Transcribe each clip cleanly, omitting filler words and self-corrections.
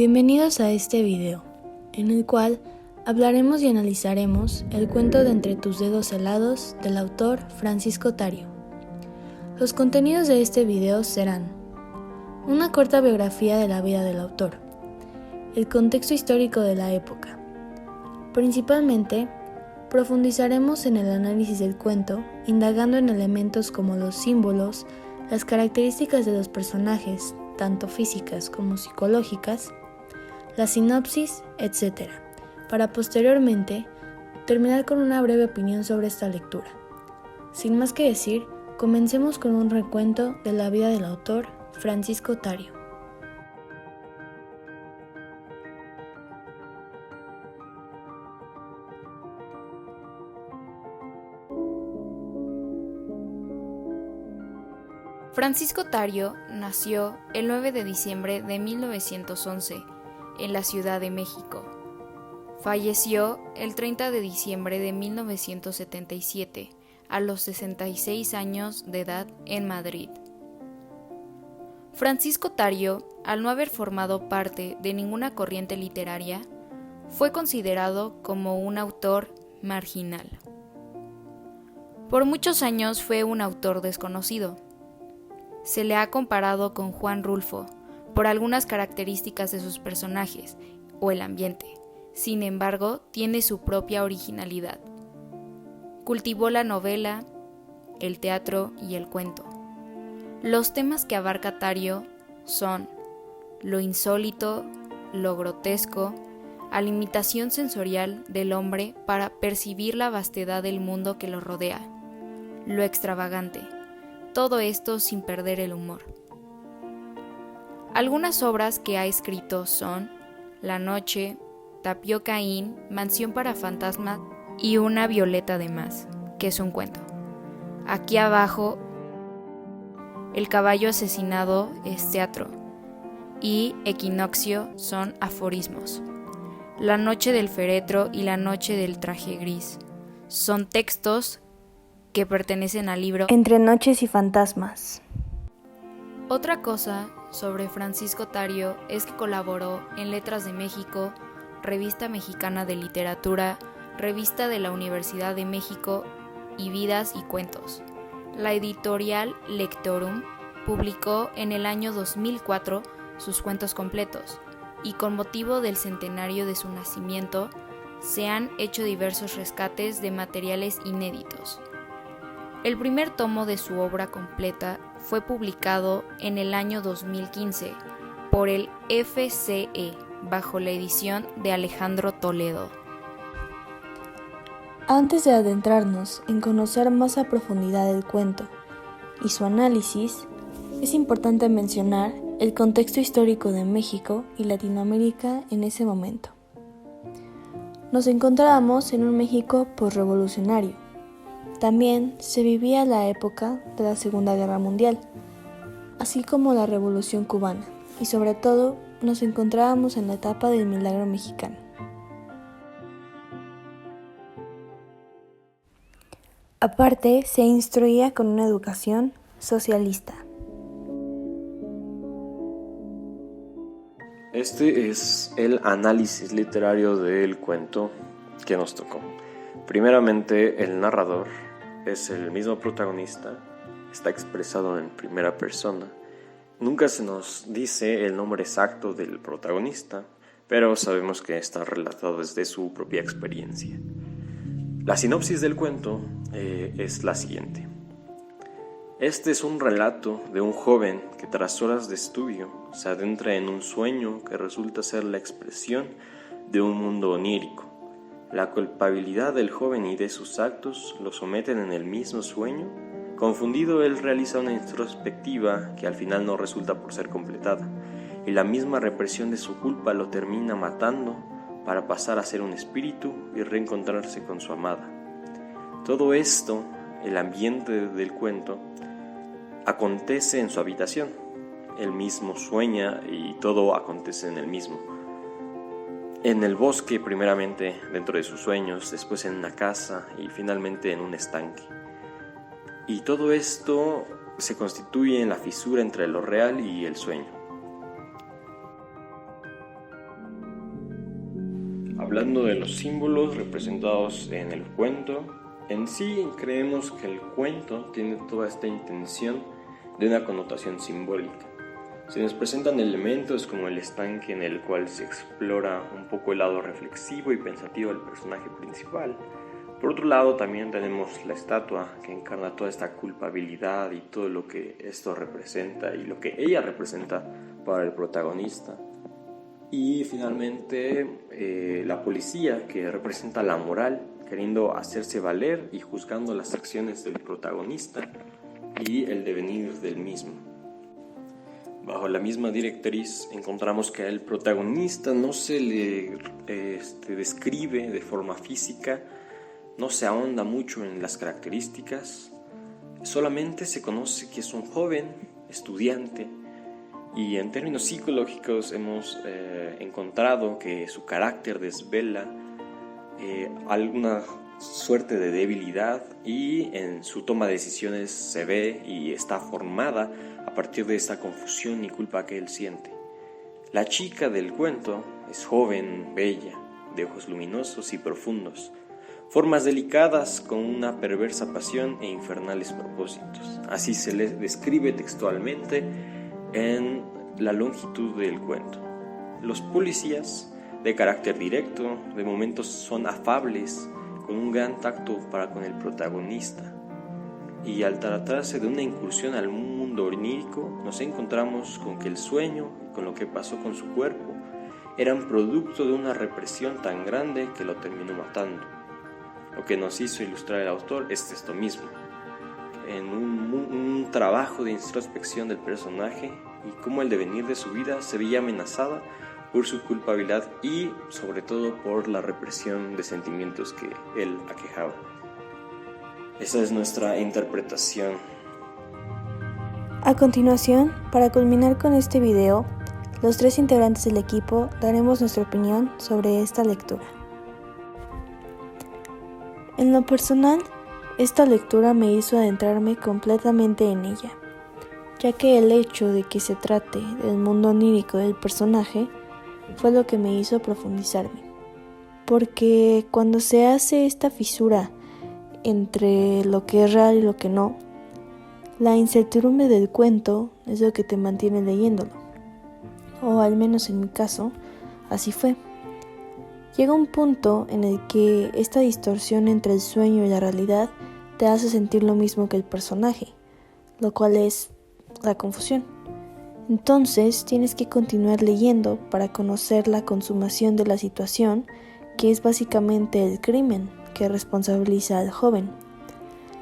Bienvenidos a este video, en el cual hablaremos y analizaremos el cuento de Entre tus dedos helados del autor Francisco Tario. Los contenidos de este video serán una corta biografía de la vida del autor, el contexto histórico de la época. Principalmente, profundizaremos en el análisis del cuento, indagando en elementos como los símbolos, las características de los personajes, tanto físicas como psicológicas, la sinopsis, etc., para posteriormente terminar con una breve opinión sobre esta lectura. Sin más que decir, comencemos con un recuento de la vida del autor Francisco Tario. Francisco Tario nació el 9 de diciembre de 1911 en la Ciudad de México. Falleció el 30 de diciembre de 1977 a los 66 años de edad en Madrid. Francisco Tario, al no haber formado parte de ninguna corriente literaria, fue considerado como un autor marginal. Por muchos años fue un autor desconocido. Se le ha comparado con Juan Rulfo por algunas características de sus personajes o el ambiente. Sin embargo, tiene su propia originalidad. Cultivó la novela, el teatro y el cuento. Los temas que abarca Tario son lo insólito, lo grotesco, a la imitación sensorial del hombre para percibir la vastedad del mundo que lo rodea, lo extravagante. Todo esto sin perder el humor. Algunas obras que ha escrito son La noche, Tapioca Inn, Mansión para fantasmas y Una violeta de más, que es un cuento. Aquí abajo, El caballo asesinado es teatro y Equinoccio son aforismos. La noche del féretro y La noche del traje gris son textos que pertenecen al libro Entre noches y fantasmas. Otra cosa sobre Francisco Tario es que colaboró en Letras de México, Revista Mexicana de Literatura, Revista de la Universidad de México y Vidas y Cuentos. La editorial Lectorum publicó en el año 2004 sus cuentos completos y con motivo del centenario de su nacimiento se han hecho diversos rescates de materiales inéditos. El primer tomo de su obra completa fue publicado en el año 2015 por el FCE bajo la edición de Alejandro Toledo. Antes de adentrarnos en conocer más a profundidad el cuento y su análisis, es importante mencionar el contexto histórico de México y Latinoamérica en ese momento. Nos encontrábamos en un México posrevolucionario. También se vivía la época de la Segunda Guerra Mundial, así como la Revolución Cubana, y sobre todo nos encontrábamos en la etapa del Milagro Mexicano. Aparte, se instruía con una educación socialista. Este es el análisis literario del cuento que nos tocó. Primeramente, el narrador es el mismo protagonista, está expresado en primera persona. Nunca se nos dice el nombre exacto del protagonista, pero sabemos que está relatado desde su propia experiencia. La sinopsis del cuento es la siguiente. Este es un relato de un joven que tras horas de estudio se adentra en un sueño que resulta ser la expresión de un mundo onírico. La culpabilidad del joven y de sus actos lo someten en el mismo sueño. Confundido, él realiza una introspectiva que al final no resulta por ser completada, y la misma represión de su culpa lo termina matando para pasar a ser un espíritu y reencontrarse con su amada. Todo esto, el ambiente del cuento, acontece en su habitación. Él mismo sueña y todo acontece en el mismo. En el bosque, primeramente dentro de sus sueños, después en una casa y finalmente en un estanque. Y todo esto se constituye en la fisura entre lo real y el sueño. Hablando de los símbolos representados en el cuento, en sí creemos que el cuento tiene toda esta intención de una connotación simbólica. Se nos presentan elementos como el estanque en el cual se explora un poco el lado reflexivo y pensativo del personaje principal. Por otro lado, también tenemos la estatua que encarna toda esta culpabilidad y todo lo que esto representa y lo que ella representa para el protagonista. Y finalmente la policía, que representa la moral, queriendo hacerse valer y juzgando las acciones del protagonista y el devenir del mismo. Bajo la misma directriz encontramos que al protagonista no se le describe de forma física, no se ahonda mucho en las características, solamente se conoce que es un joven estudiante. Y en términos psicológicos hemos encontrado que su carácter desvela alguna suerte de debilidad y en su toma de decisiones se ve y está formada a partir de esta confusión y culpa que él siente. La chica del cuento es joven, bella, de ojos luminosos y profundos, formas delicadas con una perversa pasión e infernales propósitos. Así se le describe textualmente en la longitud del cuento. Los policías, de carácter directo, de momentos son afables, con un gran tacto para con el protagonista. Y al tratarse de una incursión al mundo onírico, nos encontramos con que el sueño, con lo que pasó con su cuerpo, eran producto de una represión tan grande que lo terminó matando. Lo que nos hizo ilustrar el autor es esto mismo, en un trabajo de introspección del personaje y cómo el devenir de su vida se veía amenazada por su culpabilidad y sobre todo por la represión de sentimientos que él aquejaba. Esa es nuestra interpretación. A continuación, para culminar con este video, los 3 integrantes del equipo daremos nuestra opinión sobre esta lectura. En lo personal, esta lectura me hizo adentrarme completamente en ella, ya que el hecho de que se trate del mundo onírico del personaje fue lo que me hizo profundizarme, porque cuando se hace esta fisura entre lo que es real y lo que no, la incertidumbre del cuento es lo que te mantiene leyéndolo, o al menos en mi caso, así fue. Llega un punto en el que esta distorsión entre el sueño y la realidad te hace sentir lo mismo que el personaje, lo cual es la confusión. Entonces tienes que continuar leyendo para conocer la consumación de la situación, que es básicamente el crimen que responsabiliza al joven,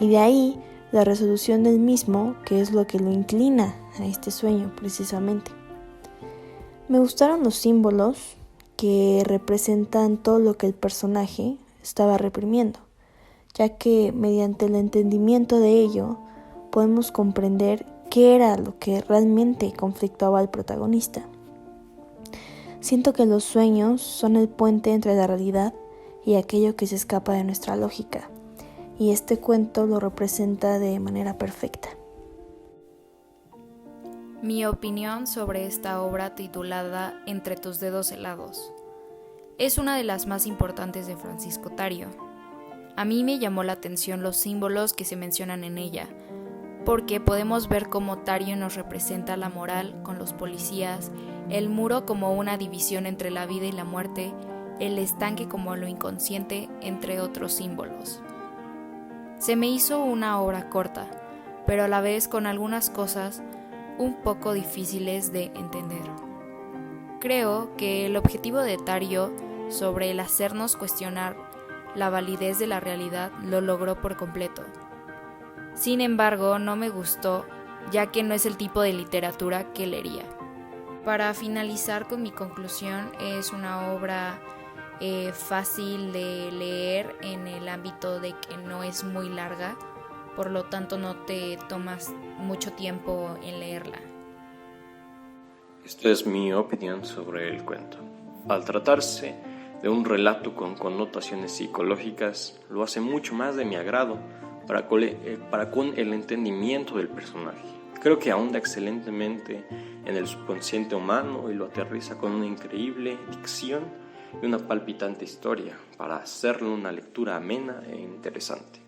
y de ahí la resolución del mismo, que es lo que lo inclina a este sueño precisamente. Me gustaron los símbolos que representan todo lo que el personaje estaba reprimiendo, ya que mediante el entendimiento de ello podemos comprender qué era lo que realmente conflictuaba al protagonista. Siento que los sueños son el puente entre la realidad y aquello que se escapa de nuestra lógica, y este cuento lo representa de manera perfecta. Mi opinión sobre esta obra titulada Entre tus dedos helados es una de las más importantes de Francisco Tario. A mí me llamó la atención los símbolos que se mencionan en ella, porque podemos ver cómo Tario nos representa la moral con los policías, el muro como una división entre la vida y la muerte, el estanque como lo inconsciente, entre otros símbolos. Se me hizo una obra corta, pero a la vez con algunas cosas un poco difíciles de entender. Creo que el objetivo de Tario sobre el hacernos cuestionar la validez de la realidad lo logró por completo. Sin embargo, no me gustó, ya que no es el tipo de literatura que leería. Para finalizar con mi conclusión, es una obra fácil de leer en el ámbito de que no es muy larga, por lo tanto no te tomas mucho tiempo en leerla. Esta es mi opinión sobre el cuento. Al tratarse de un relato con connotaciones psicológicas, lo hace mucho más de mi agrado para con el entendimiento del personaje. Creo que ahonda excelentemente en el subconsciente humano y lo aterriza con una increíble dicción y una palpitante historia para hacerlo una lectura amena e interesante.